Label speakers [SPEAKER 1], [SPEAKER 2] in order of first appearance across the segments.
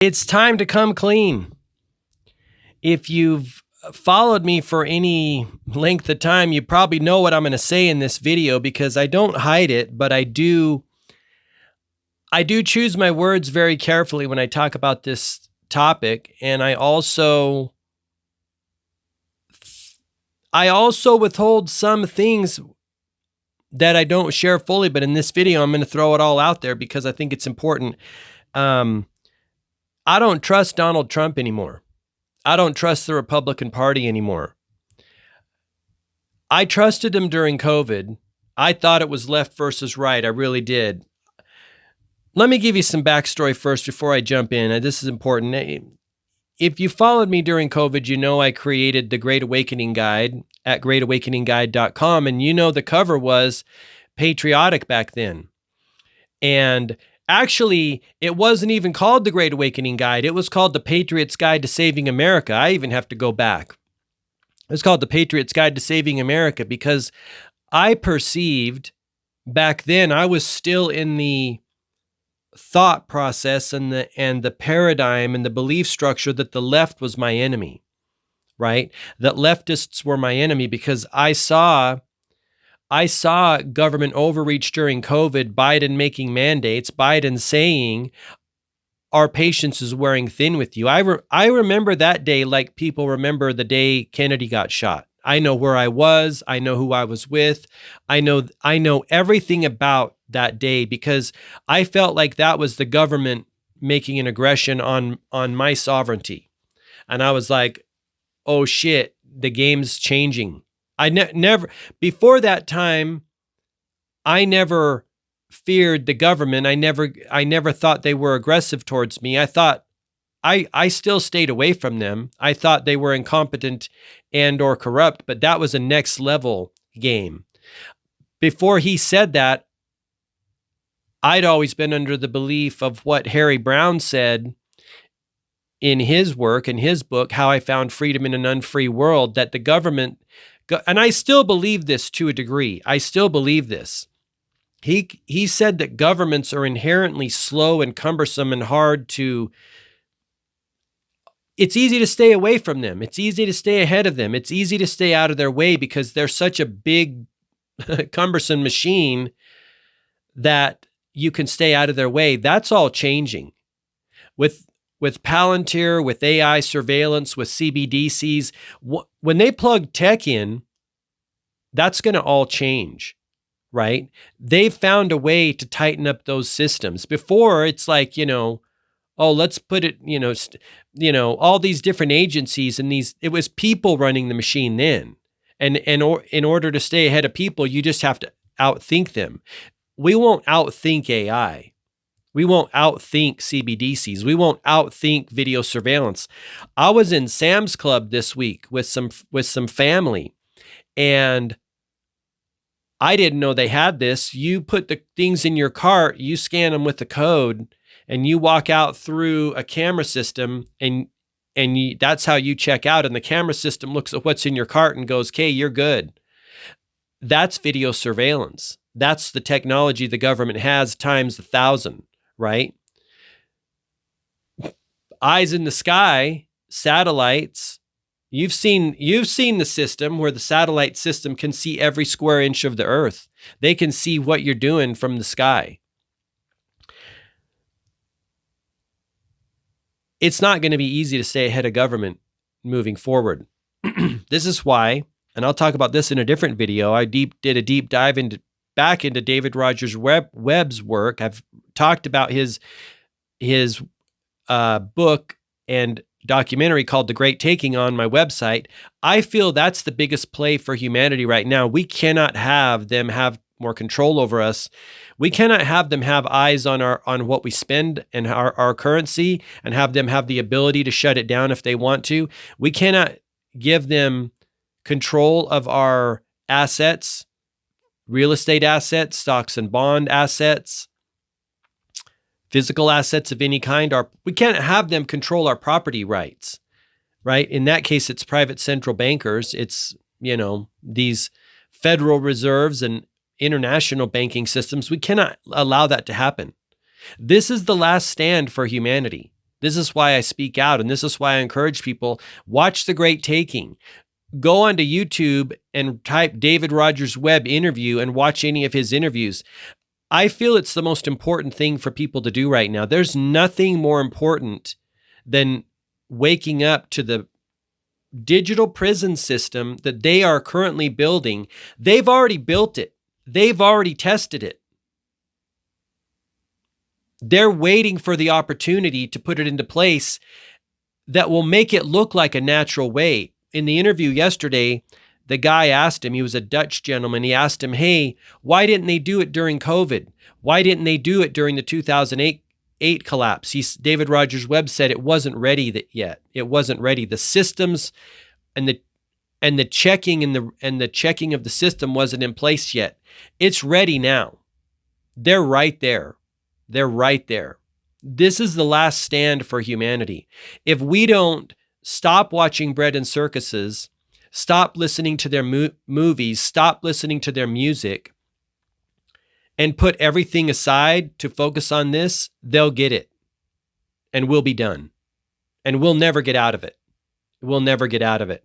[SPEAKER 1] It's time to come clean. If you've followed me for any length of time, you probably know what I'm going to say in this video because I don't hide it, but I do choose my words very carefully when I talk about this topic, and I also withhold some things that I don't share fully, but in this video I'm going to throw it all out there because I think it's important. I don't trust Donald Trump anymore. I don't trust the Republican Party anymore. I trusted him during COVID. I thought it was left versus right. I really did. Let me give you some backstory first before I jump in. This is important. If you followed me during COVID, you know I created the Great Awakening Guide at greatawakeningguide.com, and you know the cover was patriotic back then. And actually, it wasn't even called the Great Awakening Guide. It was called the Patriot's Guide to Saving America. I even have to go back. It was called the Patriot's Guide to Saving America because I perceived back then I was still in the thought process and the paradigm and the belief structure that the left was my enemy, right? That leftists were my enemy because I saw government overreach during COVID, Biden making mandates, Biden saying our patience is wearing thin with you. I remember that day like people remember the day Kennedy got shot. I know where I was. I know who I was with. I know everything about that day because I felt like that was the government making an aggression on my sovereignty. And I was like, oh shit, the game's changing. I never, before that time, I never feared the government. I never thought they were aggressive towards me. I thought I still stayed away from them. I thought they were incompetent and or corrupt, but that was a next level game. Before he said that, I'd always been under the belief of what Harry Browne said in his work, in his book, How I Found Freedom in an Unfree World, that the government, and I still believe this to a degree. I still believe this. He said that governments are inherently slow and cumbersome and hard to, it's easy to stay away from them. It's easy to stay ahead of them. It's easy to stay out of their way because they're such a big, cumbersome machine that you can stay out of their way. That's all changing. With Palantir, with AI surveillance, with CBDCs, when they plug tech in, that's going to all change, right? They've found a way to tighten up those systems. Before, it's like, oh, let's put it, all these different agencies and it was people running the machine then. And in order to stay ahead of people, you just have to outthink them. We won't outthink AI. We won't outthink CBDCs. We won't outthink video surveillance. I was in Sam's Club this week with some family, and I didn't know they had this. You put the things in your cart, you scan them with the code, and you walk out through a camera system, and that's how you check out. And the camera system looks at what's in your cart and goes, "Okay, you're good." That's video surveillance. That's the technology the government has times 1,000, right? Eyes in the sky, satellites. You've seen the system where the satellite system can see every square inch of the earth. They can see what you're doing from the sky. It's not going to be easy to stay ahead of government moving forward. This is why, and I'll talk about this in a different video, I did a deep dive back into David Rogers Webb's work. I've talked about his book and documentary called The Great Taking on my website. I feel that's the biggest play for humanity right now. We cannot have them have more control over us. We cannot have them have eyes on what we spend and our currency and have them have the ability to shut it down if they want to. We cannot give them control of our assets, real estate assets, stocks and bond assets, physical assets of any kind. We can't have them control our property rights, right? In that case, it's private central bankers. It's, these Federal Reserves and international banking systems. We cannot allow that to happen. This is the last stand for humanity. This is why I speak out, and this is why I encourage people, watch The Great Taking. Go onto YouTube and type David Rogers Webb interview and watch any of his interviews. I feel it's the most important thing for people to do right now. There's nothing more important than waking up to the digital prison system that they are currently building. They've already built it. They've already tested it. They're waiting for the opportunity to put it into place that will make it look like a natural way. In the interview yesterday, the guy asked him, he was a Dutch gentleman, he asked him, hey, why didn't they do it during COVID? Why didn't they do it during the 2008 collapse? David Rogers Webb said it wasn't ready yet. It wasn't ready. The systems and the checking and the checking of the system wasn't in place yet. It's ready now. They're right there. They're right there. This is the last stand for humanity. If we don't stop watching bread and circuses, stop listening to their movies, stop listening to their music, and put everything aside to focus on this, they'll get it. And we'll be done. And we'll never get out of it. We'll never get out of it.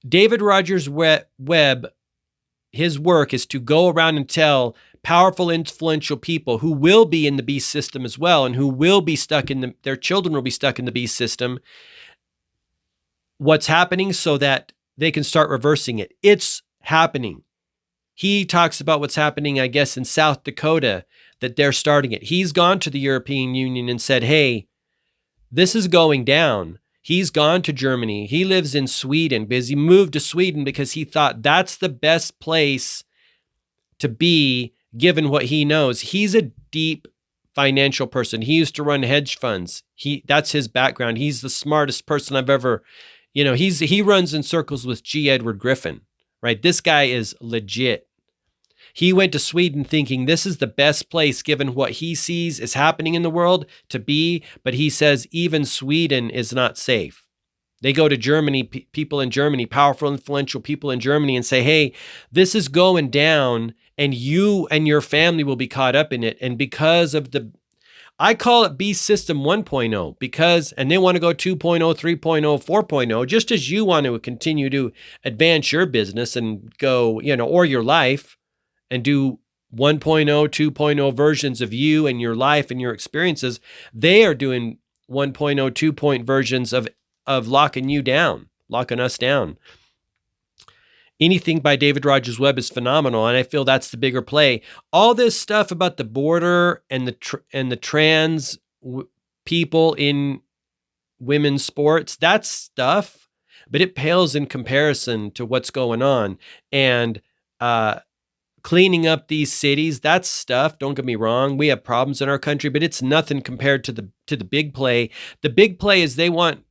[SPEAKER 1] David Rogers Webb, his work is to go around and tell powerful, influential people who will be in the beast system as well, and who will be stuck in their children will be stuck in the beast system, what's happening so that they can start reversing it. It's happening. He talks about what's happening, I guess, in South Dakota, that they're starting it. He's gone to the European Union and said, hey, this is going down. He's gone to Germany. He lives in Sweden because he moved to Sweden because he thought that's the best place to be given what he knows. He's a deep financial person. He used to run hedge funds. That's his background. He's the smartest person I've ever, he runs in circles with G. Edward Griffin, right? This guy is legit. He went to Sweden thinking this is the best place given what he sees is happening in the world to be, but he says even Sweden is not safe. They go to Germany, people in Germany, powerful, influential people in Germany, and say, hey, this is going down and you and your family will be caught up in it. And because of I call it Beast System 1.0 because, and they want to go 2.0, 3.0, 4.0, just as you want to continue to advance your business and go, or your life and do 1.0, 2.0 versions of you and your life and your experiences. They are doing 1.0, 2.0 versions of locking you down, locking us down. Anything by David Rogers Webb is phenomenal, and I feel that's the bigger play. All this stuff about the border and the trans people in women's sports, that's stuff, but it pales in comparison to what's going on. And cleaning up these cities, that's stuff. Don't get me wrong, we have problems in our country, but it's nothing compared to the big play. The big play is they want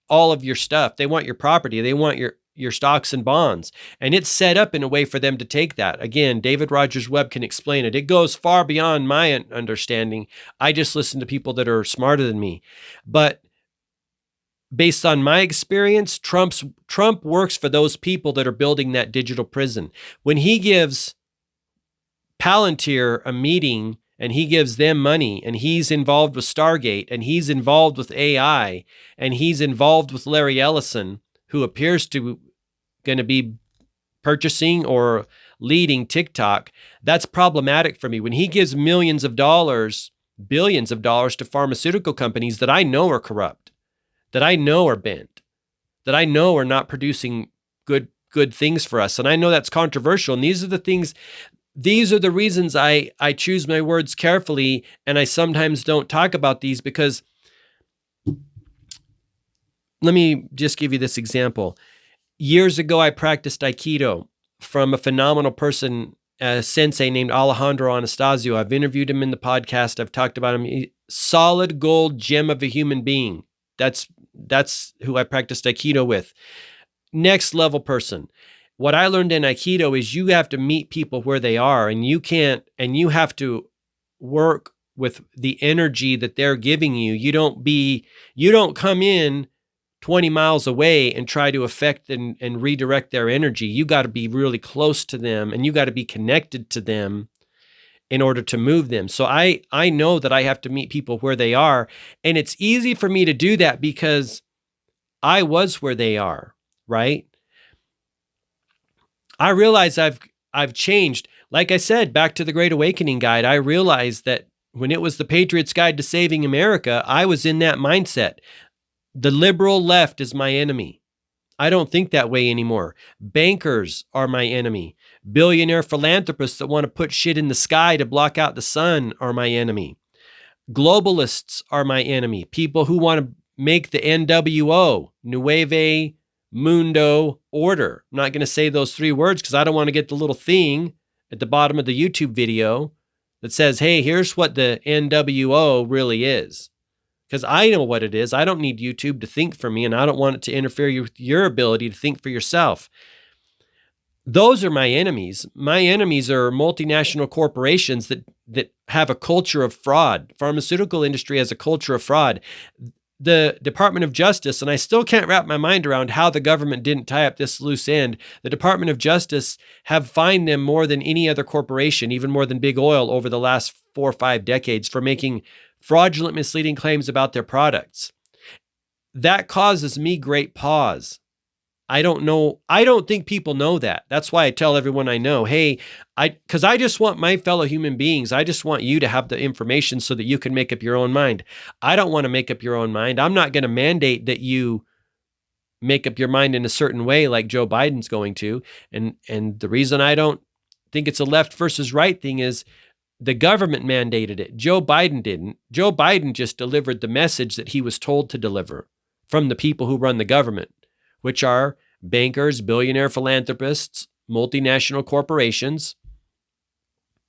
[SPEAKER 1] all of your stuff. They want your property. They want your stocks and bonds. And it's set up in a way for them to take that. Again, David Rogers Webb can explain it. It goes far beyond my understanding. I just listen to people that are smarter than me. But based on my experience, Trump works for those people that are building that digital prison. When he gives Palantir a meeting and he gives them money and he's involved with Stargate and he's involved with AI and he's involved with Larry Ellison, who appears to going to be purchasing or leading TikTok, that's problematic for me. When he gives millions of dollars, billions of dollars to pharmaceutical companies that I know are corrupt, that I know are bent, that I know are not producing good things for us. And I know that's controversial. And these are the reasons I choose my words carefully. And I sometimes don't talk about these because let me just give you this example. Years ago, I practiced Aikido from a phenomenal person, a sensei named Alejandro Anastasio. I've interviewed him in the podcast. I've talked about him. Solid gold gem of a human being. That's who I practiced Aikido with. Next level person. What I learned in Aikido is you have to meet people where they are, and you have to work with the energy that they're giving you. You don't come in 20 miles away and try to affect and redirect their energy. You got to be really close to them and you got to be connected to them in order to move them. So I know that I have to meet people where they are. And it's easy for me to do that because I was where they are, right? I realize I've changed. Like I said, back to the Great Awakening Guide, I realized that when it was the Patriot's Guide to Saving America, I was in that mindset. The liberal left is my enemy. I don't think that way anymore. Bankers are my enemy. Billionaire philanthropists that want to put shit in the sky to block out the sun are my enemy. Globalists are my enemy. People who want to make the NWO, Nueve Mundo Order. I'm not going to say those 3 words because I don't want to get the little thing at the bottom of the YouTube video that says, hey, here's what the NWO really is. Because I know what it is. I don't need YouTube to think for me, and I don't want it to interfere with your ability to think for yourself. Those are my enemies. My enemies are multinational corporations that have a culture of fraud. Pharmaceutical industry has a culture of fraud. The Department of Justice, and I still can't wrap my mind around how the government didn't tie up this loose end. The Department of Justice have fined them more than any other corporation, even more than Big Oil over the last 4 or 5 decades for making fraudulent, misleading claims about their products. That causes me great pause. I don't think people know that. That's why I tell everyone I know, hey, because I just want my fellow human beings, I just want you to have the information so that you can make up your own mind. I don't want to make up your own mind. I'm not going to mandate that you make up your mind in a certain way like Joe Biden's going to. And the reason I don't think it's a left versus right thing is the government mandated it. Joe Biden didn't. Joe Biden just delivered the message that he was told to deliver from the people who run the government, which are bankers, billionaire philanthropists, multinational corporations.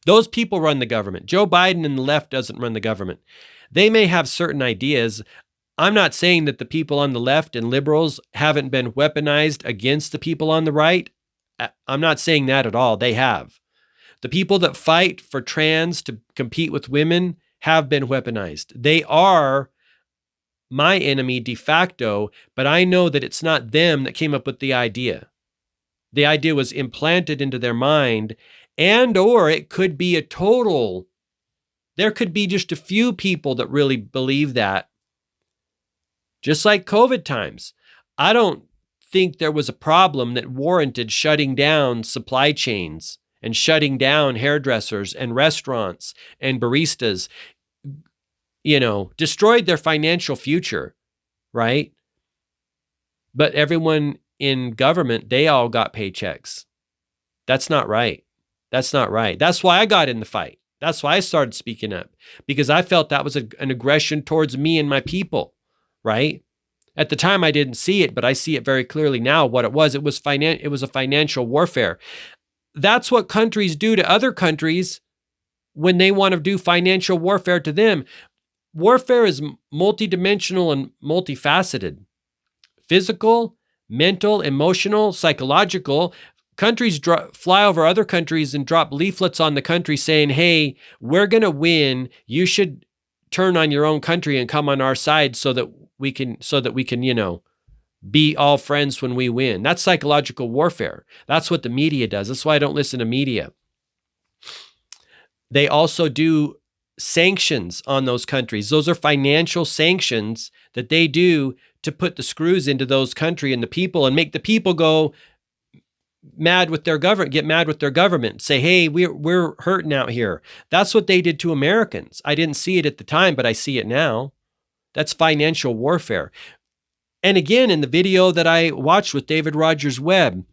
[SPEAKER 1] Those people run the government. Joe Biden and the left doesn't run the government. They may have certain ideas. I'm not saying that the people on the left and liberals haven't been weaponized against the people on the right. I'm not saying that at all. They have. The people that fight for trans to compete with women have been weaponized. They are my enemy de facto, but I know that it's not them that came up with the idea. The idea was implanted into their mind, and or it could be there could be just a few people that really believe that. Just like COVID times. I don't think there was a problem that warranted shutting down supply chains and shutting down hairdressers and restaurants and baristas, destroyed their financial future, right? But everyone in government, they all got paychecks. That's not right. That's not right. That's why I got in the fight. That's why I started speaking up, because I felt that was an aggression towards me and my people, right? At the time, I didn't see it, but I see it very clearly now what it was. It was a financial warfare. That's what countries do to other countries when they want to do financial warfare to them. Warfare is multidimensional and multifaceted. Physical, mental, emotional, psychological. Countries fly over other countries and drop leaflets on the country saying, hey, we're going to win. You should turn on your own country and come on our side so that we can, be all friends when we win. That's psychological warfare. That's what the media does. That's why I don't listen to media. They also do sanctions on those countries. Those are financial sanctions that they do to put the screws into those countries and the people and make the people go mad with their government, get mad with their government, say, hey, we're hurting out here. That's what they did to Americans. I didn't see it at the time, but I see it now. That's financial warfare. And again, in the video that I watched with David Rogers Webb,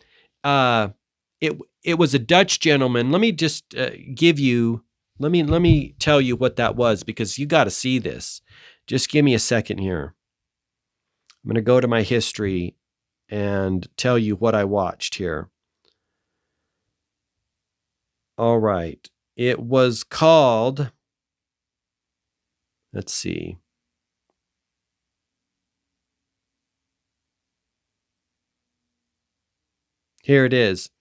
[SPEAKER 1] it was a Dutch gentleman. Let me just let me tell you what that was, because you got to see this. Just give me a second here. I'm going to go to my history and tell you what I watched here. All right. It was called, let's see. Here it is.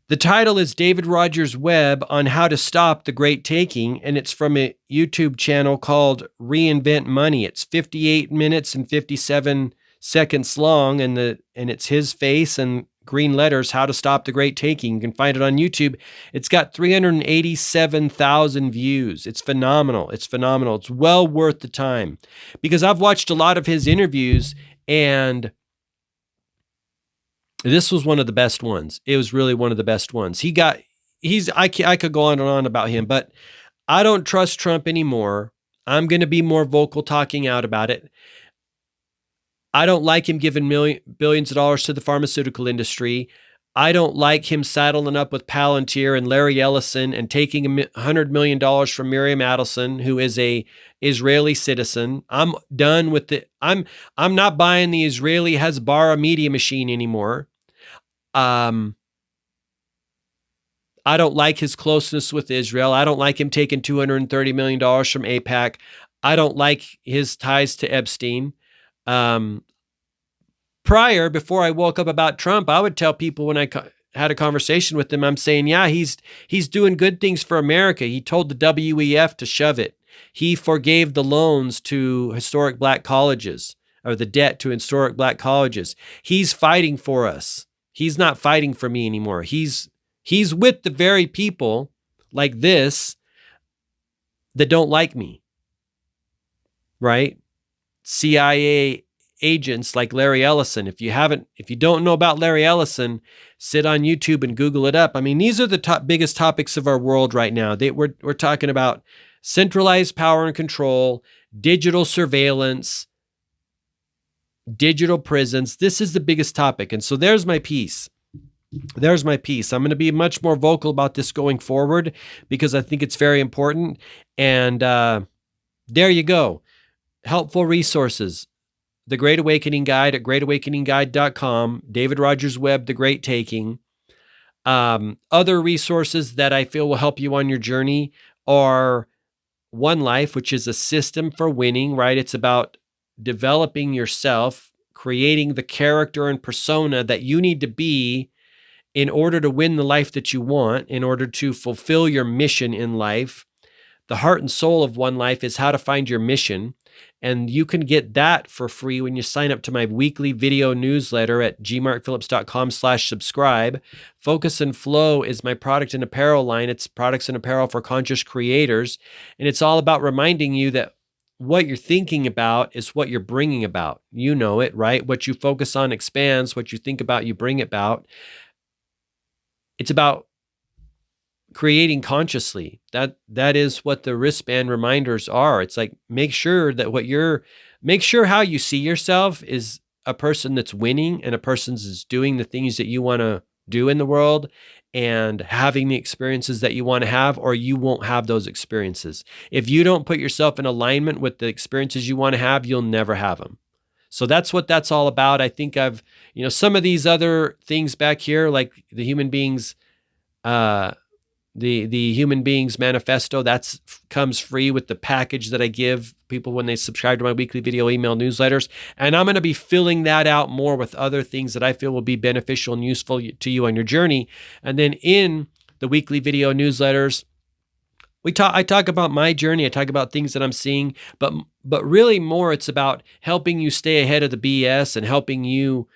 [SPEAKER 1] The title is David Rogers Webb on How to Stop the Great Taking, and it's from a YouTube channel called Reinvent Money. It's 58 minutes and 57 seconds long, and it's his face and green letters, How to Stop the Great Taking. You can find it on YouTube. It's got 387,000 views. It's phenomenal. It's phenomenal. It's well worth the time because I've watched a lot of his interviews and this was one of the best ones. It was really one of the best ones. I could go on and on about him, but I don't trust Trump anymore. I'm going to be more vocal talking out about it. I don't like him giving billions of dollars to the pharmaceutical industry. I don't like him saddling up with Palantir and Larry Ellison and taking $100 million from Miriam Adelson, who is a Israeli citizen. I'm done with I'm not buying the Israeli Hasbara media machine anymore. I don't like his closeness with Israel. I don't like him taking $230 million from AIPAC. I don't like his ties to Epstein. Before I woke up about Trump, I would tell people when I had a conversation with them, I'm saying, yeah, he's doing good things for America. He told the WEF to shove it. He forgave the loans to historic black colleges, or the debt to historic black colleges. He's fighting for us. He's not fighting for me anymore. He's with the very people like this that don't like me, right? CIA agents like Larry Ellison. If you don't know about Larry Ellison, sit on YouTube and Google it up. I mean, these are the biggest topics of our world right now. We're talking about centralized power and control, digital surveillance, digital prisons. This is the biggest topic. And so there's my piece. There's my piece. I'm going to be much more vocal about this going forward because I think it's very important. And there you go. Helpful resources. The Great Awakening Guide at greatawakeningguide.com. David Rogers Webb, The Great Taking. Other resources that I feel will help you on your journey are One Life, which is a system for winning, right? It's about developing yourself, creating the character and persona that you need to be in order to win the life that you want, in order to fulfill your mission in life. The heart and soul of One Life is how to find your mission. And you can get that for free when you sign up to my weekly video newsletter at gmarkphillips.com/subscribe. Focus and Flow is my product and apparel line. It's products and apparel for conscious creators. And it's all about reminding you that what you're thinking about is what you're bringing about. You know it, right? What you focus on expands. What you think about, you bring about. It's about creating consciously. That is what the wristband reminders are. It's like, make sure how you see yourself is a person that's winning and a person that's doing the things that you want to do in the world and having the experiences that you want to have, or you won't have those experiences. If you don't put yourself in alignment with the experiences you want to have, you'll never have them. So that's what that's all about. I think some of these other things back here, like the Human Beings, the Human Beings Manifesto, comes free with the package that I give people when they subscribe to my weekly video email newsletters. And I'm going to be filling that out more with other things that I feel will be beneficial and useful to you on your journey. And then in the weekly video newsletters, I talk about my journey. I talk about things that I'm seeing, but really more it's about helping you stay ahead of the BS and helping you,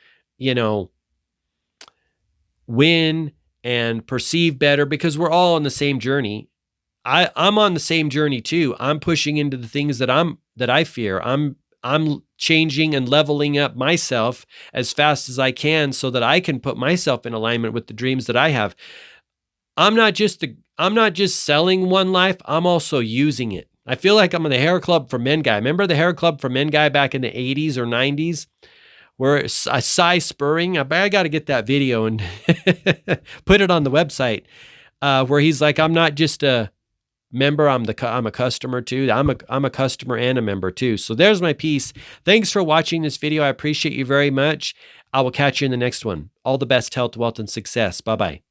[SPEAKER 1] win and perceive better, because we're all on the same journey. I'm on the same journey too. I'm pushing into the things that I fear. I'm changing and leveling up myself as fast as I can so that I can put myself in alignment with the dreams that I have. I'm not just selling One Life. I'm also using it. I feel like I'm in the Hair Club for Men guy. Remember the Hair Club for Men guy back in the 80s or 90s? Where Cy Spurring, I got to get that video and put it on the website, where he's like, I'm not just a member, I'm a customer too. I'm a customer and a member too. So there's my piece. Thanks for watching this video. I appreciate you very much. I will catch you in the next one. All the best, health, wealth, and success. Bye-bye.